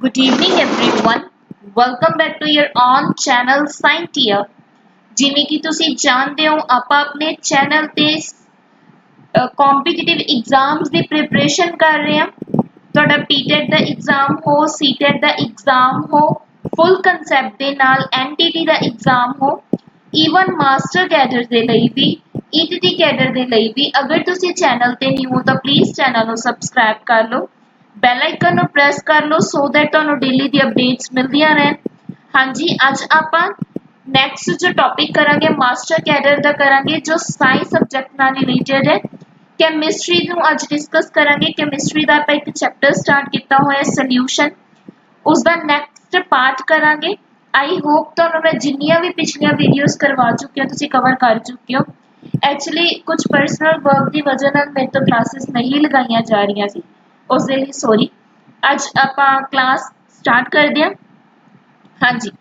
Good evening everyone. Welcome back to your own channel Scientia. ਜਿਵੇਂ ਕਿ ਤੁਸੀਂ ਜਾਣਦੇ ਹੋ ਆਪਾਂ ਆਪਣੇ ਚੈਨਲ ਤੇ ਕੰਪੀਟੀਟਿਵ ਐਗਜ਼ਾਮਸ ਦੀ ਪ੍ਰੀਪਰੇਸ਼ਨ ਕਰ ਰਹੇ ਹਾਂ। ਤੁਹਾਡਾ ਪੀਟੈਟ ਦਾ ਐਗਜ਼ਾਮ ਹੋ, ਸੀਟੈਟ ਦਾ ਐਗਜ਼ਾਮ ਹੋ, ਫੁੱਲ ਕਨਸੈਪਟ ਦੇ ਨਾਲ ਐਨਟੀਟੀ ਦਾ ਐਗਜ਼ਾਮ ਹੋ, ਈਵਨ ਮਾਸਟਰ ਕੈਡਰ ਦੇ ਲਈ ਵੀ, ਈਟੀਟੀ ਕੈਡਰ ਦੇ ਲਈ ਵੀ। ਅਗਰ ਤੁਸੀਂ ਚੈਨਲ ਤੇ ਨਿਊ ਹੋ ਤਾਂ ਪਲੀਜ਼ ਚੈਨਲ ਨੂੰ ਸਬਸਕ੍ਰਾਈਬ ਕਰ ਲਓ, बैल आइकन ਨੂੰ प्रेस कर लो सो दैट ਤੁਹਾਨੂੰ डेली दी अपडेट्स मिलदियां रहन। हाँ जी, अज ਆਪਾਂ नैक्सट जो टॉपिक करांगे मास्टर कैडर ਦਾ करांगे जो साइंस सब्जेक्ट ਨਾਲ रिलेटेड है। केमिस्ट्री ਨੂੰ ਅੱਜ डिस्कस करांगे। केमिस्ट्री ਦਾ ਆਪਾਂ ਇੱਕ चैप्टर स्टार्ट ਕੀਤਾ ਹੋਇਆ सॉल्यूशन, ਉਸ ਦਾ ਨੈਕਸਟ ਪਾर्ट करांगे। आई होप ਤੁਹਾਨੂੰ मैं जिन्नियां भी पिछलियां वीडियोस करवा चुकी हूं तुसी कवर कर चुके हो। एक्चुअली कुछ पर्सनल वर्क की वजह ਨਾਲ मेरे तो क्लासेस नहीं लगाईਆਂ जा रही सी, उस दे लिए सॉरी। अज आपां क्लास स्टार्ट करदे हां। हाँ जी,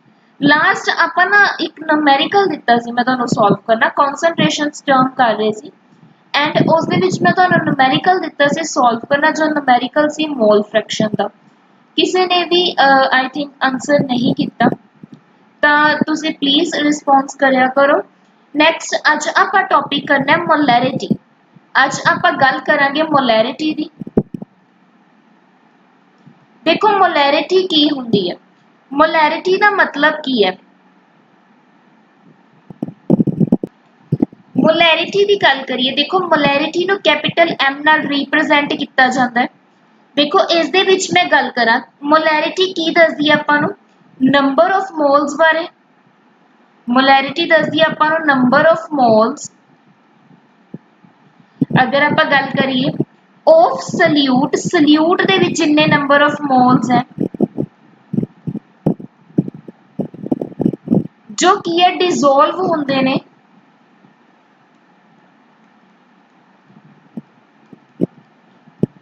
लास्ट आपां ना एक न्यूमेरिकल दिता सी मैं तुहानू सॉल्व करना, कॉन्सनट्रेशंस टर्म कर रहे सी एंड उस दे विच मैं तुहानू न्यूमेरिकल दिता सी सॉल्व करना, जो न्यूमेरिकल सी मोल फ्रैक्शन दा। किसी ने भी आई थिंक आंसर नहीं किया तां तुसी प्लीज रिस्पॉन्स करया करो। नैक्सट अज आपां टॉपिक करना है मोलैरिटी। अज आपां गल करांगे मोलैरिटी दी। देखो मोलैरिटी की हुंदी है, मोलैरिटी का मतलब की है। मोलैरिटी की गल करिए, देखो मोलैरिटी नु कैपिटल एम नाल रिप्रेजेंट किया जाता है। देखो इस दे विच मैं गल करा, मोलैरिटी की दसदी है आपां नू नंबर ऑफ मोल्स बारे। मोलैरिटी दसदी है आपां नू नंबर ऑफ मोल्स। अगर आपां गल करिए ऑफ सल्यूट, सल्यूट दे विच जिन्ने नंबर ऑफ मोल्स है जो की है डिसोल्व होंदे ने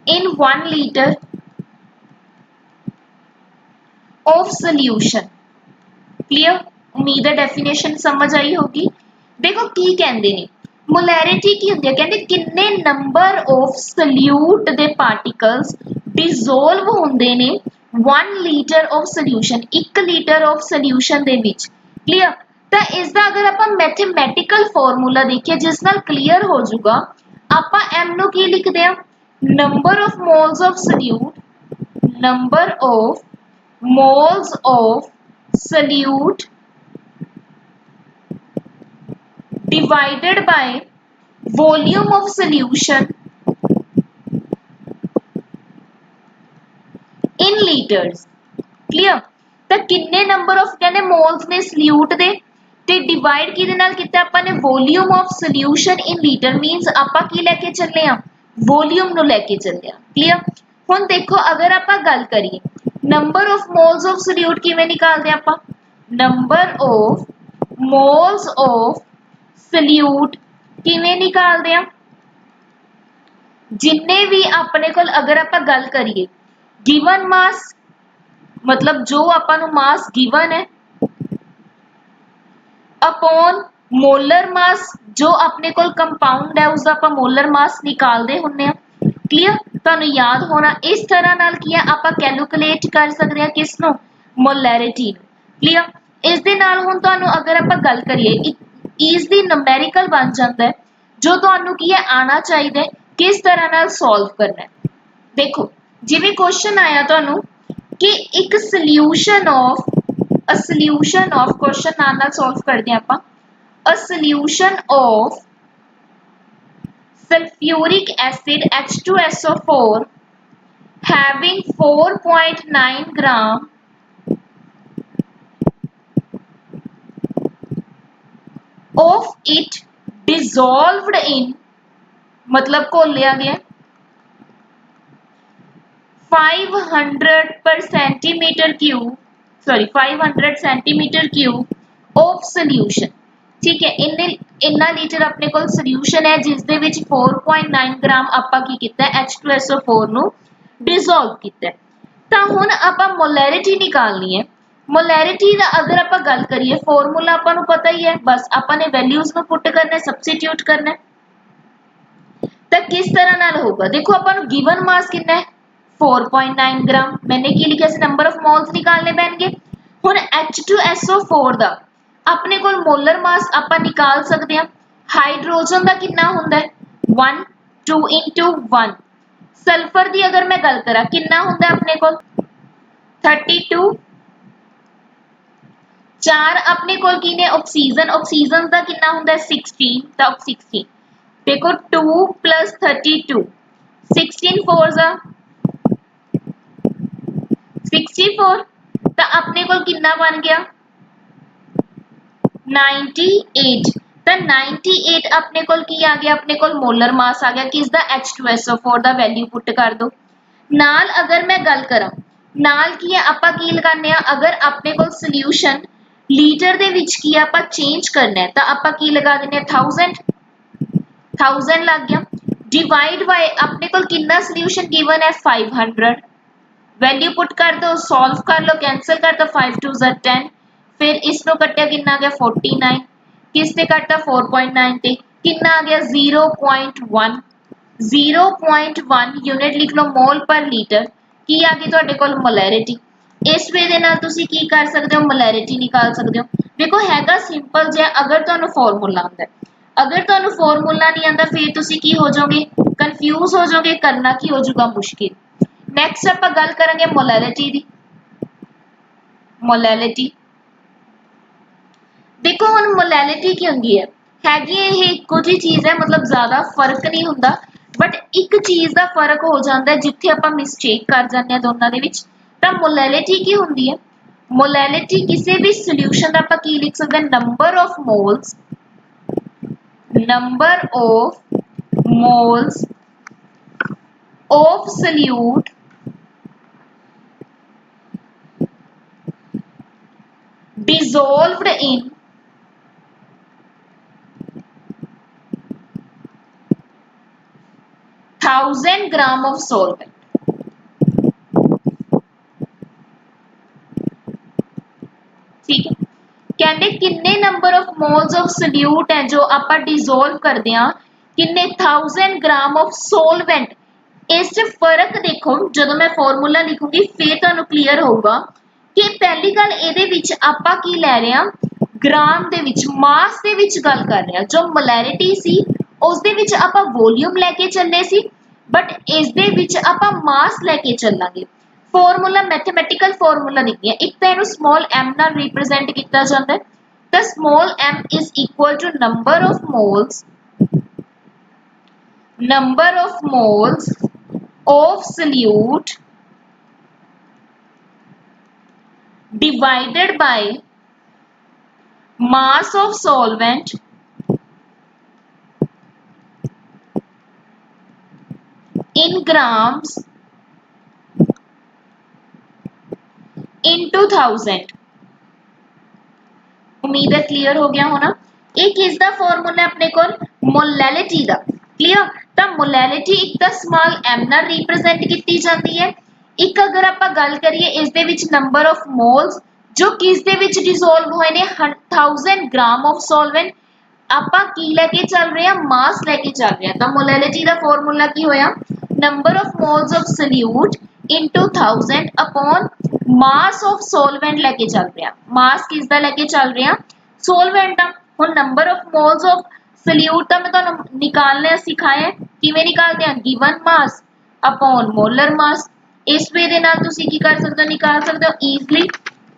इन 1 लीटर ऑफ सॉल्यूशन। क्लियर? उम्मीद है डेफिनेशन समझ आई होगी। देखो की कहंदे ने मोलैरिटी की हुंदी है, कहंदे किन्ने number of solute they particles dissolve होंदे ने 1 litre of solution, 1 litre of solution they which. Clear? तो इसका अगर आप मैथमेटिकल फॉर्मूला देखिए जिस नाल क्लियर हो जाऊगा, आप एम नू की लिखते हैं number of moles of solute, number of moles of solute divided by volume of solution in liters। Clear? तो किन्ने नंबर ऑफ कहने मोल्स ने सल्यूट दे ते डिवाइड किदे नाल कीता आपां ने volume of solution in litre, means आपां की लेके चले आ वॉल्यूम नु लेके चले आ। क्लियर? हुन देखो अगर आपां गल करिए number of moles of solute किवें निकालदे आपां, number of moles of solute किवें निकालदे आ, जिन्ने भी अपने कोल अगर आपां गल करिए गिवन मास, मतलब जो आपां नू मास गिवन है अपॉन मोलर मास, जो अपने कोल कंपाउंड है उसका आपां मोलर मास निकालदे हुन्ने आ। क्लियर? तुहानू याद होना इस तरह नाल की है आपां कैलकुलेट कर सकदे हां किसनू, मोलैरिटी। क्लियर? इस दे नाल हुण तुहानू अगर आपां गल करिए ईजली न्यूमेरिकल बन जाता है, जो तुहानू की है आना चाहिए किस तरह नाल सॉल्व करना है। देखो जिवें क्वेश्चन आया तुहानू कि एक सॉल्यूशन ऑफ क्वेश्चन नाल सॉल्व करदे आपां a solution of sulphuric acid H2SO4 having 4.9 gram of it dissolved in, मतलब घोलिया गया 500 per centimetre cube, sorry 500 centimetre cube of solution. ठीक है, इन्ना लीटर अपने को सॉल्यूशन है जिस दे विच 4.9 ग्राम आपां की कीता है H2SO4 नु डिसॉल्व कीता है। तां हुण आपां मोलैरिटी निकालनी है। मोलैरिटी दा अगर आपां गल करिए फॉर्मूला आपां नू पता ही है, बस आपां ने वैल्यूज नू पुट करना है, सब्सटीट्यूट करना है। तो किस तरह नाल होगा, देखो आपां नू गिवन मास कितना है 4.9 ग्राम। मैंने की लिखा सी नंबर ऑफ मोल्स निकालने पैणगे। हुण H2SO4 दा अपने कोल मोलर मास आपां निकाल सकते हैं। हाइड्रोजन का कितना हुंदा है 1 2 into 1। सल्फर की अगर मैं गल करा कितना हुंदा है अपने कोल 32। चार अपने कोल की ने ऑक्सीजन, ऑक्सीजन का कितना हुंदा है 16। तो 16 देखो 2 + 32 16 4 जा 64। तो अपने कोल कितना बन गया 98। तो 98 अपने कोल की आ गया अपने कोल मोलर मास आ गया किसदा H2SO4 दा वैल्यू पुट कर दो। नाल अगर मैं गल करा नाल की है आपां की लगाने आ अगर अपने कोल सॉल्यूशन लीटर दे विच की आपां चेंज करना है तो आपां की लगा देने 1000 लग गया। डिवाइड बाय अपने कोल कितना सॉल्यूशन गिवन है 500। वैल्यू पुट कर दो सॉल्व कर लो कैंसिल कर दो 5 2 10। फिर इसको कट्टिया कितना आ गया 49। किसने काटा 4.9 ते कितना आ गया 0.1। 0.1 यूनिट लिख लो मोल पर लीटर की आ गई तुहाडे कोल मोलैरिटी। इस वे दे नाल तुसी की कर सकते हो मोलैरिटी निकाल सकते हो। देखो हैगा सिंपल जिहा अगर तुहानू फॉर्मूला आंदा है। अगर तुहानू फॉर्मूला नहीं आंदा फिर तुसी की हो जाओगे कंफ्यूज हो जाओगे करना की हो जाऊगा मुश्किल। नैक्सट आपां गल करांगे मोलैरिटी दी। मोलैलिटी देखो हुण मोलैलिटी की हुंदी है हैगी ये इक्को जी चीज है मतलब ज्यादा फर्क नहीं हुंदा बट एक चीज का फर्क हो जाता है जिथे आपां मिसटेक कर जांदे हैं दोनों दे विच। तां मोलैलिटी की हुंदी है मोलैलिटी किसी भी सॉल्यूशन दा आपां की लिख सकते हैं number of moles of solute dissolved in 1000 gram of solvent। ठीक है कहते किन्ने number of moles of solute है जो आप डिसोल्व करते हैं किन्ने 1000 ग्राम ऑफ सोलवेंट। इस फर्क देखो जो मैं फॉर्मूला लिखूंगी फिर तुहानू क्लीयर होगा कि पहली गल ਇਹਦੇ ਵਿੱਚ ਆਪਾਂ ਕੀ ਲੈ ਰਹੇ ਹਾਂ ग्राम ਦੇ ਵਿੱਚ मास ਦੇ ਵਿੱਚ ਗੱਲ कर रहे हैं। जो मोलैरिटी सी ਉਸ ਦੇ ਵਿੱਚ ਆਪਾਂ वॉल्यूम लेके ਚੱਲੇ ਸੀ बट ਇਸ ਦੇ ਵਿੱਚ ਆਪਾਂ मास लेके ਚੱਲਾਂਗੇ। फॉर्मूला मैथमेटिकल फॉर्मूला लिखनी है एक तो इन्हें स्मॉल m नाल रिप्रेजेंट किया जाता है तो small m is equal to number of moles of solute divided by mass of solvent in grams into 1000। उम्मीद है क्लियर हो गया होना। एक किसका फॉर्मूला अपने को मोलैलिटी दा क्लियर तो मोलैलिटी एक तो स्मॉल m नाल रिप्रेजेंट की जाती है। एक अगर आप गल करिए इस दे विच नंबर ऑफ मोल्स जो किस दे विच डिसोल्व हुए ने 1000 ग्राम ऑफ सॉल्वेंट आपां की लेके चल रहे हैं मास लेके चल रहे हैं। तो मोलैलिटी का फॉर्मूला की होया number of moles of solute into 1000 upon mass of solvent लेके चल रहे हैं। मास किसका लेके चल रहे हैं सॉल्वेंट का। हुण number of moles of solute का मैं तुहानू निकालना सिखाया किवें निकालते हैं given mass upon molar mass. इस वे दे नाल तुसी की कर सकते हो निकाल सकते हो ईजली।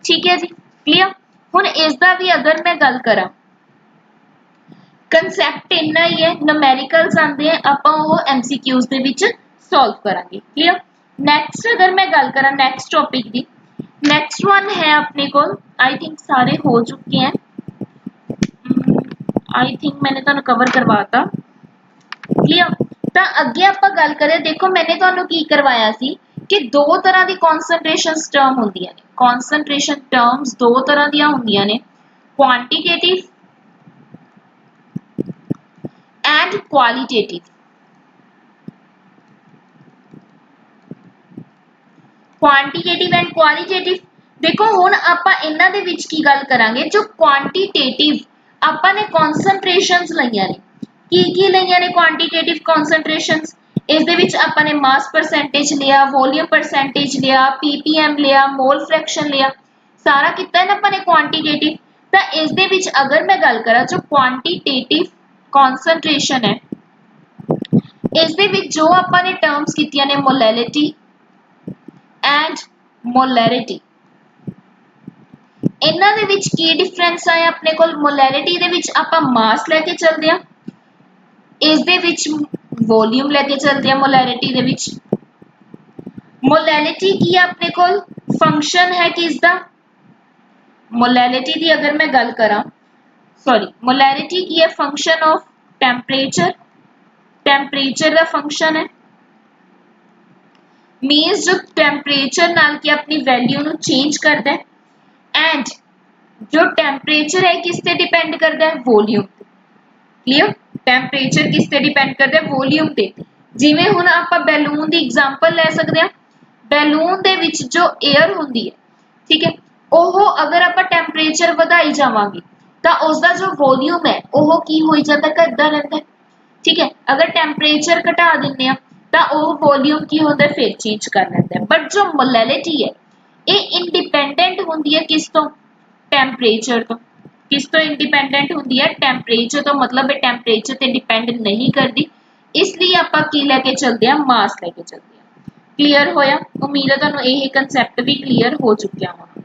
ठीक है जी क्लियर। हुण इसदा भी अगर मैं गल करा कंसैप्ट इन्ना ही है न्यूमेरिकल्स आंदे हैं आपां ओह एमसीक्यूज दे विच सॉल्व करांगे क्लियर। नेक्स्ट अगर मैं गल करा नेक्स्ट टॉपिक दी नेक्स्ट वन है अपने को आई थिंक सारे हो चुके हैं आई थिंक मैंने तुहानू कवर करवाता क्लियर। तो अगे आप गल करें देखो मैंने तुहानू की करवाया सी कि दो तरह की कॉन्सनट्रेशन टर्म होंदियां ने। कॉन्सनट्रेशन टर्म्स दो तरह दी होंदियां ने quantitative and qualitative. Quantitative and qualitative देखो हुण आपां इन्हां दे विच की गल करांगे जो क्वांटिटेटिव आपां ने कॉन्सनट्रेशंस लईयां ने की लईयां ने क्वांटिटेटिव कॉन्सनट्रेशंस इस दे विच आपां ने मास परसेंटेज लिया, वॉल्यूम परसेंटेज लिया, पीपीएम लिया, मोल फ्रैक्शन लिया, सारा किता है ना आपां ने क्वांटिटेटिव। तो इस दे विच अगर मैं गल करा जो क्वांटिटेटिव कॉन्सनट्रेशन है, इस दे विच जो आपां ने टर्म्स कीतियां ने मोलैलिटी एंड मोलैरिटी, इन्हां दे विच की डिफरेंस आया अपने कोल। मोलैरिटी दे विच आपां मास लेके चलदे हां, इस दे विच वॉल्यूम लेके चलते हैं। मोलैरिटी दे विच मोलैलिटी की है अपने कोल फंक्शन है किसदा, मोलैलिटी दी अगर मैं गल करा, सॉरी मोलैरिटी की है फंक्शन ऑफ टेम्परेचर, टेम्परेचर का फंक्शन है। मीन्स जो टेम्परेचर नाल की अपनी वैल्यू नु चेंज करता है एंड जो टेम्परेचर है किस ते डिपेंड करता है, वॉल्यूम। क्लियर, टेम्परेचर किस ते डिपेंड करता है, वॉल्यूम ते। जिवें हुण आपां बैलून दी एग्जांपल ले सकते हैं, बैलून दे विच जो एयर हुंदी है, ठीक है, ओह अगर आपां टेम्परेचर वधाई जावांगे तां उसदा जो वॉल्यूम है ओह की होई जांदा, घटदा रहिंदा है। ठीक है, अगर टेम्परेचर घटा दिंदे आ तां ओह वॉल्यूम की होंदा है, फिर चेंज कर लैंदा है। बट जो मोलैलिटी है ये इंडिपेंडेंट होंदी है किस तो, टेम्परेचर तो। किस तो इंडिपेंडेंट होंदी है, टेम्परेचर तो। मतलब ये टेम्परेचर ते डिपेंड नहीं करती, इसलिए आपां की लेके चलते हैं, मास लेके चलते हैं। क्लियर होया, उम्मीद है तुहानूं यह कंसैप्ट भी क्लियर हो चुकिया होना।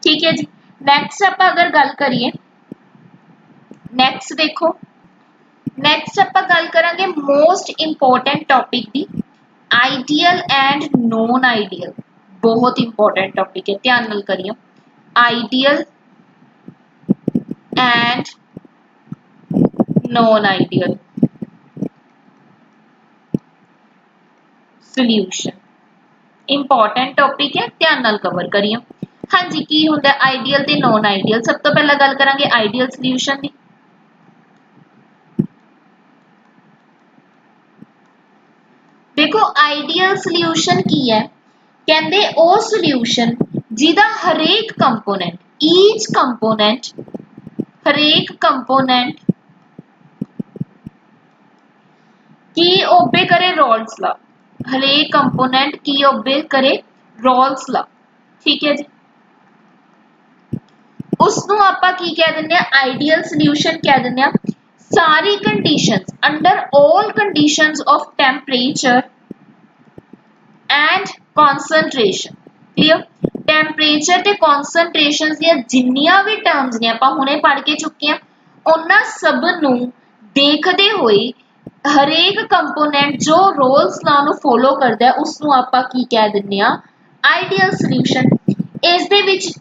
ठीक है जी, नैक्सट आपां अगर गल करिए, नैक्सट देखो, नैक्सट आपां गल करांगे most important topic the, ideal and non ideal. बहुत इंपोर्टेंट टॉपिक है, ध्यान नाल करियो। Ideal and non ideal solution, important topic है, ध्यान नाल कवर करियो। हाँ जी, की हुंदा आइडियल ते नॉन आइडियल। सब तो पहला गल करांगे आइडियल सॉल्यूशन दी। देखो आइडियल सॉल्यूशन की है, कहंदे ओ सॉल्यूशन जिहदा हरेक कंपोनेंट, ईच कंपोनेंट, हरेक कंपोनेंट की ओबे करे रॉल्स ला, हरेक कंपोनेंट की ओबे करे रॉल्स ला। ठीक है जी, उसनू आपां की कह दिंदे आ, आइडियल सॉल्यूशन कह दिंदे आ। सारी conditions, under all conditions of temperature and concentration. Clear, temperature ते कॉन्सनट्रेशन दी जिन्नियां भी टर्म्स ने आपां हुणे पढ़ के चुके हैं, उन्हां सब नू देखदे होए हरेक कंपोनेंट जो रोल्स लॉ नू फॉलो करदा है उसनू आपां की कह दिंदे आ, आइडियल सॉल्यूशन। इस दे विच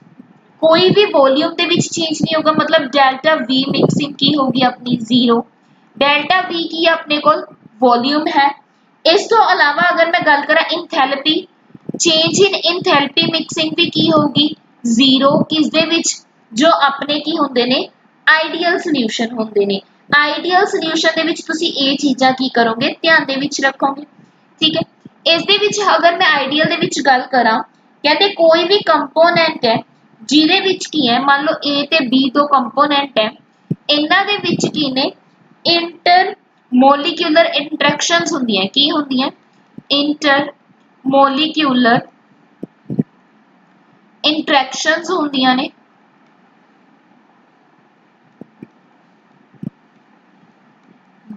कोई भी वॉल्यूम दे विच चेंज नहीं होगा, मतलब डेल्टा वी मिक्सिंग की होगी अपनी जीरो। डेल्टा वी की अपने कोल वॉल्यूम है। इस तो अलावा अगर मैं गल करा enthalpy, change in enthalpy mixing भी की होगी जीरो। किस दे विच, जो अपने की हुंदे ने आइडियल सॉल्यूशन हुंदे ने। आइडियल सॉल्यूशन दे विच तुसी ये चीज़ां की करोगे, ध्यान दे विच रखोगे। ठीक है, इस दे विच अगर मैं आइडियल दे विच गल करा, कहते कोई भी कंपोनेंट है जिहदे विच की है, मान लो ए ते बी दो कंपोनेंट है, इन्हां दे विच की ने इंटर मोलिक्यूलर इंटरेक्शंस हुंदियां, की हुंदियां, इंटर मोलिक्यूलर इंटरेक्शंस हुंदियां ने।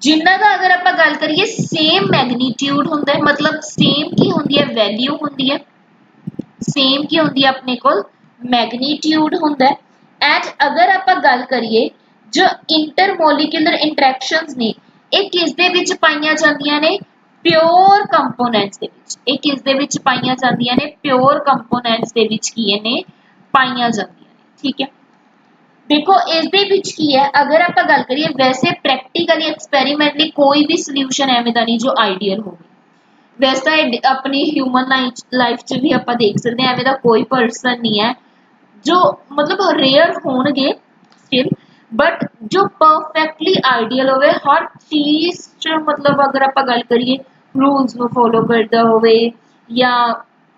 जिन्हां दा अगर आपां गल करिए सेम मैग्नीट्यूड हुंदा है, मतलब सेम की हुंदी है, वैल्यू हुंदी है, सेम की हुंदी है अपने कोल मैग्नीट्यूड हुंदा है। एंड अगर आपां गल करिए जो इंटरमोलिक्यूलर इंटरेक्शंस ने, ये किस दे विच पाईयां जांदियां ने, प्योर कंपोनेंट्स दे विच। ये किस दे विच पाईयां जांदियां ने, प्योर कंपोनेंट्स दे विच की ने पाईयां जांदियां ने। ठीक है, देखो इस दे विच की है, अगर आपां गल करिए वैसे प्रैक्टिकली एक्सपेरिमेंटली कोई भी सॉल्यूशन एवें दा नहीं जो आइडियल होवे। वैसा अपनी ह्यूमन लाइफ च भी आप देख सकते हैं, एवें दा कोई पर्सन नहीं है जो, मतलब रेयर होणगे स्टिल, बट जो परफेक्टली आइडियल होवे हर चीज च। मतलब अगर आप गल करिए रूल्स नू फॉलो करता होवे या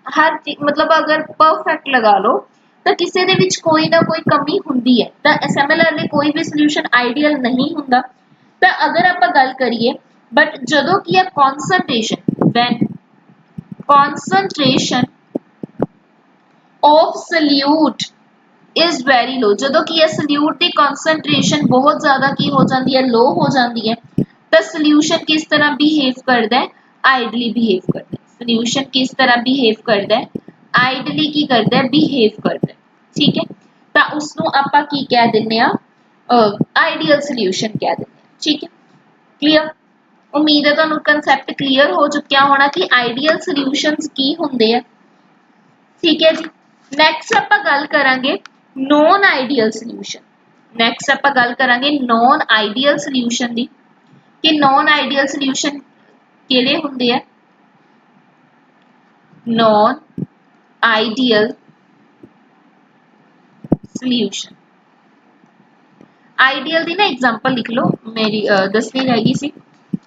हर चीज, मतलब अगर परफेक्ट लगा लो तो किसी दे विच कोई ना कोई कमी हुंदी है। तो सिमिलरली कोई भी सॉल्यूशन आइडियल नहीं हुंदा। तो अगर आप गल करिए, बट जदों की है concentration, when concentration of solute is very low, ਜਦੋਂ ਕੀ ਹੈ solute ਦੀ concentration बहुत ज़्यादा की हो जाती है, low हो जाती है, तो solution किस तरह behave करता है, idly behave करता है। solution किस तरह behave करता है, idly की करता है, behave करता है, ठीक है। तो उसनों ਆਪਾਂ ਕੀ ਕਹਿ ਦਿੰਨੇ ਆ, ideal solution ਕਹਿ ਦਿੰਨੇ ਆ, ठीक है। क्लियर, उम्मीद है ਤੁਹਾਨੂੰ concept clear हो चुकिया होना कि ideal solutions ਕੀ ਹੁੰਦੇ ਆ, ठीक है जी। ਨੈਕਸਟ ਆਪਾਂ ਗੱਲ ਕਰਾਂਗੇ नॉन आइडियल सॉल्यूशन। ਨੈਕਸਟ ਆਪਾਂ ਗੱਲ ਕਰਾਂਗੇ नॉन आइडियल सॉल्यूशन ਦੀ ਕਿ नॉन आइडियल सॉल्यूशन ਕਿਹੜੇ ਹੁੰਦੇ ਆ। नॉन आइडियल सॉल्यूशन, आइडियल ਦੀ ਨਾ एग्जांपल लिख लो, मेरी दसनी रहेगी सी।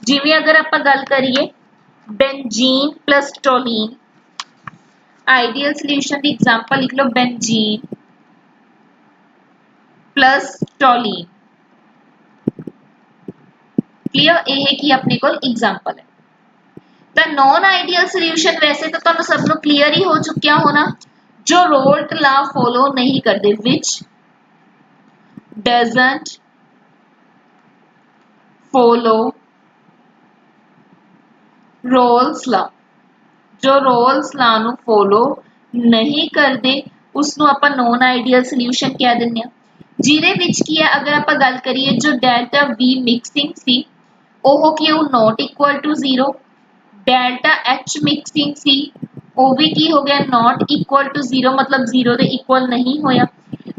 ਜਿਵੇਂ अगर ਆਪਾਂ ਗੱਲ करिए बेंजीन प्लस टोलीन, आइडियल सॉल्यूशन ਦੀ एग्जांपल लिख लो बेंजीन प्लस टोलीन। क्लियर, यह की अपने को एग्जांपल है। तो नॉन आइडियल सॉल्यूशन वैसे तो तुहानू सबनू क्लियर ही हो चुकिया होना, जो रोल्ट लॉ फॉलो नहीं करते, विच डजंट फॉलो रोल्स लॉ, जो रोल्स लॉ नू फॉलो नहीं करते उसनू आपां नॉन आइडियल सॉल्यूशन कह दिंदे आ। जिहदे विच की है अगर आपां गल करिए जो डेल्टा वी मिक्सिंग सी ओह की वो not equal to 0, delta H mixing सी वो भी की हो गया नॉट इक्वल टू 0, मतलब 0 के इक्वल नहीं होया।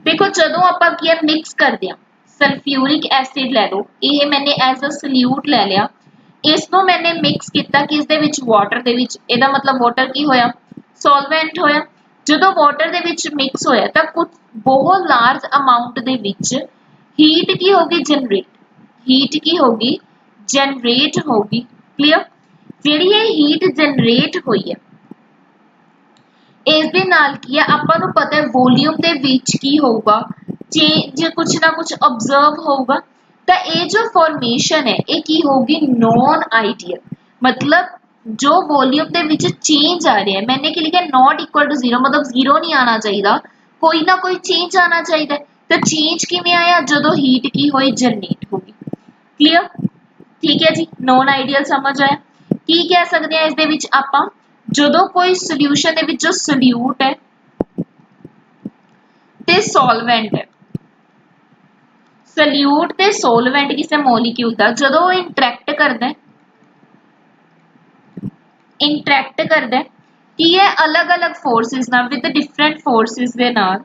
देखो जदों आपां की मिक्स करदे आ, सल्फ्यूरिक एसिड ले लो, ये मैंने एज अ सल्यूट ले लिया, इसनों मैंने मिक्स किया किस दे विच वाटर दे विच, एदा मतलब वाटर की होया सॉल्वेंट होया। जदों वाटर दे विच मिक्स होया तां कुछ बहुत large amount they which heat की होगी जनरेट, हीट की होगी जनरेट होगी। क्लियर, जिहड़ी ये हीट जनरेट हुई है इस दे नाल की है आपां नूं पता है वॉल्यूम दे विच की होगा चेंज, कुछ ना कुछ ऑब्जर्व होगा। तो ये जो फॉर्मेशन है ये की होगी नॉन आइडियल, मतलब जो वॉल्यूम दे विच चेंज आ रहा है, मैंने की लिखा नॉट इक्वल टू 0, मतलब 0 नहीं आना चाहिए, कोई ना कोई चेंज आना चाहिए। तो चेंज किवें आया, जदों हीट की होई जनरेट होगी। क्लियर, ठीक है जी, नॉन आइडियल समझ आया। की कह सकते हैं इस दे विच आपां, जदों कोई सॉल्यूशन दे विच जो सॉल्यूट है ते सॉल्वेंट है, सल्यूट ते सोलवेंट किसी मॉलिक्यूल का जदों इंटरैक्ट करता है, इंटरैक्ट करता है कि ये अलग अलग फोर्सेस ना विद डिफरेंट फोर्सेस दे नाल,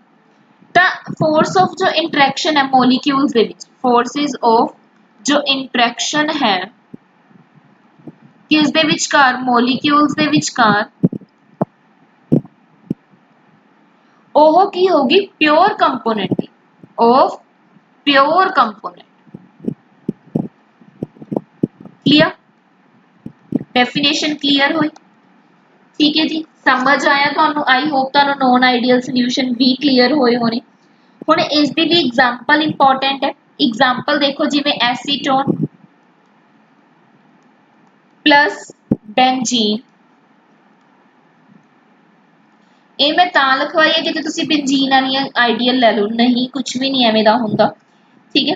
ता फोर्स ऑफ जो इंटरैक्शन है molecules they which, forces of जो इंटरैक्शन है किस दे विचकार, मॉलिक्यूल्स दे विचकार, ओह की होगी pure component of pure component. Clear, definition clear हुई, ठीक है जी, समझ आया तुहानू। आई होप तुहानू नॉन आइडियल सॉल्यूशन भी क्लियर होए होने। हुण इस दी भी एग्जांपल इंपॉर्टेंट है, एग्जांपल देखो जिवें एसीटोन प्लस बेंजीन, ये मैं तां लिखवाई है कि तुसीं बेंजीन वाली आइडियल ले लो, नहीं कुछ भी नहीं एवें दा हुंदा, ठीक है।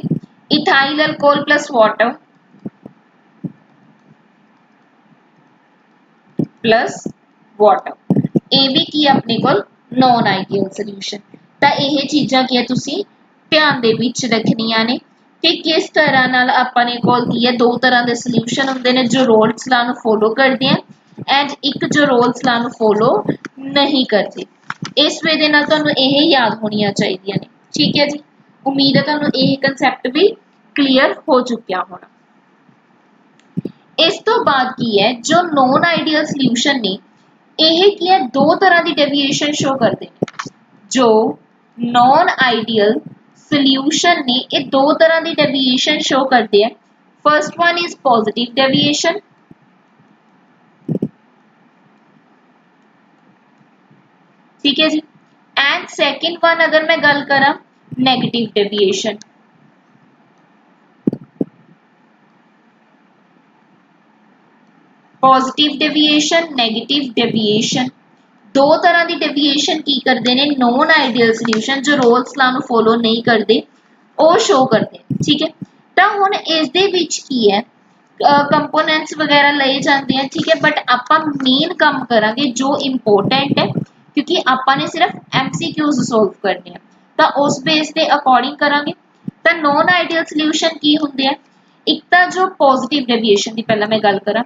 Ethyl alcohol plus water plus water, ये भी की अपने को नॉन आइडियल सॉल्यूशन। तो यह चीज़ां की है तुसीं ध्यान दे विच रखनियां ने कि किस तरह नाल अपने कोल की है, दो तरह के सॉल्यूशन हुंदे ने जो रोल्स लॉ नूं फॉलो करते हैं एंड एक जो रोल्स लॉ नूं फॉलो नहीं करते। इस वे दे नाल तुहानूं यह याद होनियां चाहिदियां ने, ठीक है जी। उम्मीद है तुहानूं यह कंसैप्ट भी क्लीयर हो चुकिया होना। इस तो बाद की है जो नॉन आइडियल सॉल्यूशन ने यह की है दो तरह की डेविएशन शो करते हैं। जो नॉन आइडियल सॉल्यूशन ने ये दो तरह की डेविएशन शो करते हैं। First one is positive deviation, ठीक है जी, एंड सेकंड वन अगर मैं गल करा negative deviation. Positive deviation negative deviation दो तरह की डेविएशन की करते हैं नॉन आइडियल सॉल्यूशन जो रोल्स लॉ ਨੂੰ फॉलो नहीं करते वो शो करते हैं ठीक है तो हुण इस दे विच की है कंपोनेंट्स वगैरह लए जाते हैं ठीक है बट आपां मेन काम करांगे जो इंपोर्टेंट है क्योंकि आपां ने सिर्फ एमसीक्यूज सॉल्व करने हैं तो उस बेस के अकॉर्डिंग करांगे तो नॉन आइडियल सॉल्यूशन की हुंदे हैं एक तो जो पॉजिटिव डेविएशन की पहला मैं गल करा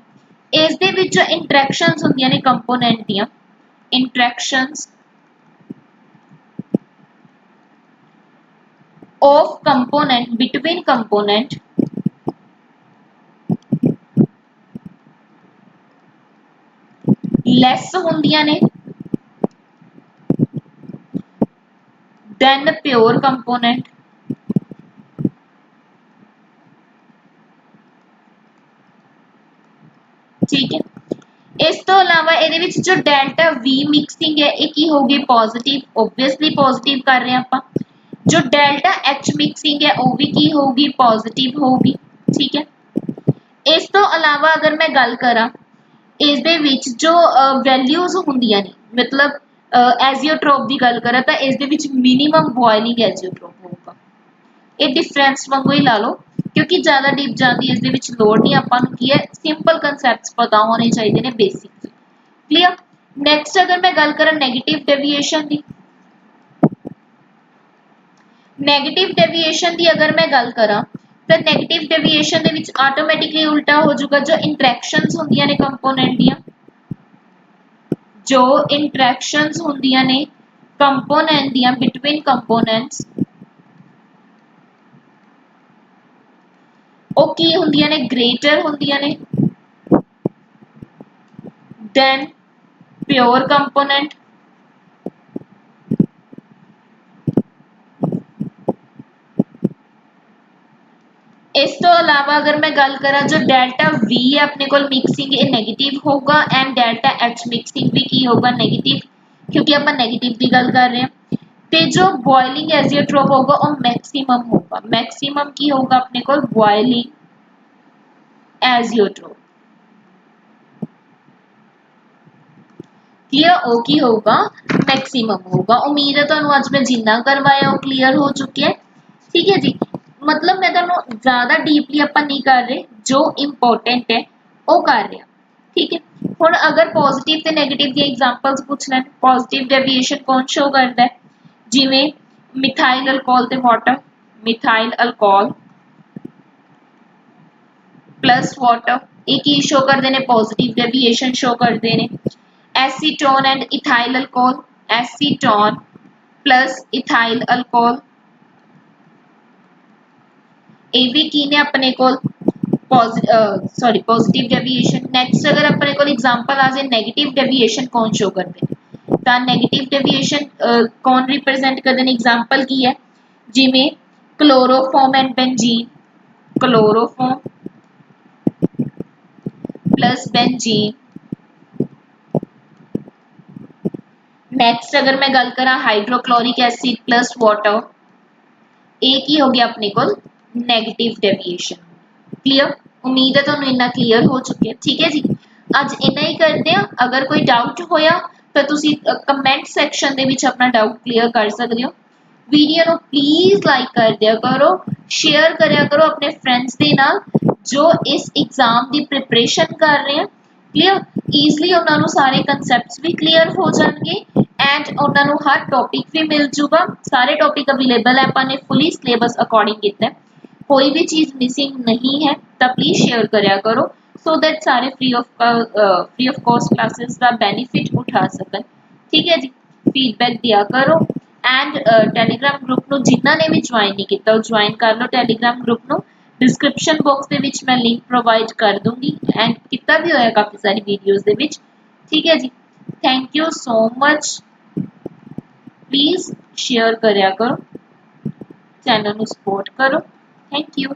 इस दे विच जो इंटरैक्शंस हुंदियां ने कंपोनेंट दियां interactions of component between component less हुंदियां ने देन प्योर कंपोनेंट ठीक है इस तो अलावा ये जो डेल्टा वी मिक्सिंग है ये की होगी पॉजिटिव ओब्वियसली पॉजिटिव कर रहे हैं आप जो डेल्टा एच मिक्सिंग है वो भी की होगी पॉजिटिव होगी ठीक है इस तो अलावा अगर मैं गल करा इस दे विच जो वैल्यूज होंदियां ने मतलब एजियोट्रोप की गल करा तो इस दे विच मिनिमम बॉइलिंग एजियोट्रोप होगा ये डिफरेंस वांगू ही ला लो क्योंकि ज़्यादा डीप जाने की इस लोड़ नहीं आपां नूं की है सिंपल कंसैप्ट्स पता होने चाहिए ने बेसिक क्लियर नैक्सट अगर मैं गल करा नेगेटिव डेविएशन की नेगेटिव डेविएशन की अगर मैं गल करा तो नेगेटिव डेविएशन दे विच ऑटोमैटिकली उल्टा हो जाऊगा जो इंटरैक्शंस होंदियां ने कंपोनेंट दियां जो इंटरैक्शंस होंदियां ने कंपोनेंट दियां बिटवीन कंपोनेंट्स ਉਹ ਕੀ ਹੁੰਦੀਆਂ ਨੇ greater ਹੁੰਦੀਆਂ ਨੇ then pure component इस तो अलावा अगर मैं गल करा जो डेल्टा V है अपने को मिक्सिंग ये नेगेटिव होगा एंड डेल्टा H मिक्सिंग भी की होगा नेगेटिव क्योंकि अपन नेगेटिव की गल कर रहे हैं ते जो बॉइलिंग एजियोट्रोप होगा वो मैक्सिमम की होगा अपने को बॉइलिंग एजियोट्रोप क्लियर ओ की होगा मैक्सिमम होगा उम्मीद है तुहानू अज मैं जिन्ना करवाया वो क्लियर हो चुके हैं ठीक है जी मतलब मैं तुहानू ज्यादा डीपली अपन नहीं कर रहे जो इंपॉर्टेंट है वो कर रहे ठीक है हुण अगर पॉजिटिव ते नेगेटिव दी एग्जांपल्स पूछ लैन पॉजिटिव डेविएशन कौन शो करता है जिवें मिथाइल अल्कोहल ते water methyl alcohol plus water ये की शो करते हैं पॉजिटिव डेविएशन शो करते हैं acetone and ethyl alcohol acetone plus ethyl alcohol ये भी की ने अपने को सॉरी पॉजिटिव डेविएशन नैक्सट अगर अपने को एग्जांपल आ जाए नेगेटिव डेविएशन कौन शो करते हैं तो नेगेटिव डेविएशन कौन रिप्रेजेंट करते हैं एग्जांपल की है जिमें chloroform and benzene chloroform plus benzene next अगर मैं गल करा हाइड्रोक्लोरिक एसिड प्लस वाटर एक ही हो गया अपने को नेगेटिव डेविएशन क्लियर उम्मीद है तुहानू इन्ना क्लियर हो चुके हैं ठीक है जी अज इन्ना ही करते हैं अगर कोई डाउट होया तो तुसी कमेंट सैक्शन दे विच अपना डाउट क्लियर कर सकते हो वीडियो को प्लीज लाइक कर दिया करो शेयर करया करो अपने फ्रेंड्स के नाल जो इस एग्जाम की प्रिपरेशन कर रहे हैं क्लियर ईजली उन्होंने सारे कंसैप्ट्स भी क्लियर हो जाएंगे एंड उन्होंने हर टॉपिक भी मिल जूगा सारे टॉपिक अवेलेबल है अपने फुली सिलेबस अकॉर्डिंग किया कोई भी चीज़ मिसिंग नहीं है तो प्लीज शेयर करया करो सो दैट सारे फ्री ऑफ कॉस्ट क्लासेस का बेनिफिट उठा सकन ठीक है जी फीडबैक दिया करो एंड टैलीग्राम ग्रुप नो जिन्ना ने भी ज्वाइन नहीं किया ज्वाइन कर लो टैलीग्राम ग्रुप नो डिस्क्रिप्शन बॉक्स के विच मैं लिंक प्रोवाइड कर दूंगी एंड कितना भी होया काफ़ी सारी वीडियोस दे विच ठीक है जी thank you so much please share करया करो चैनल को सपोर्ट करो थैंक यू।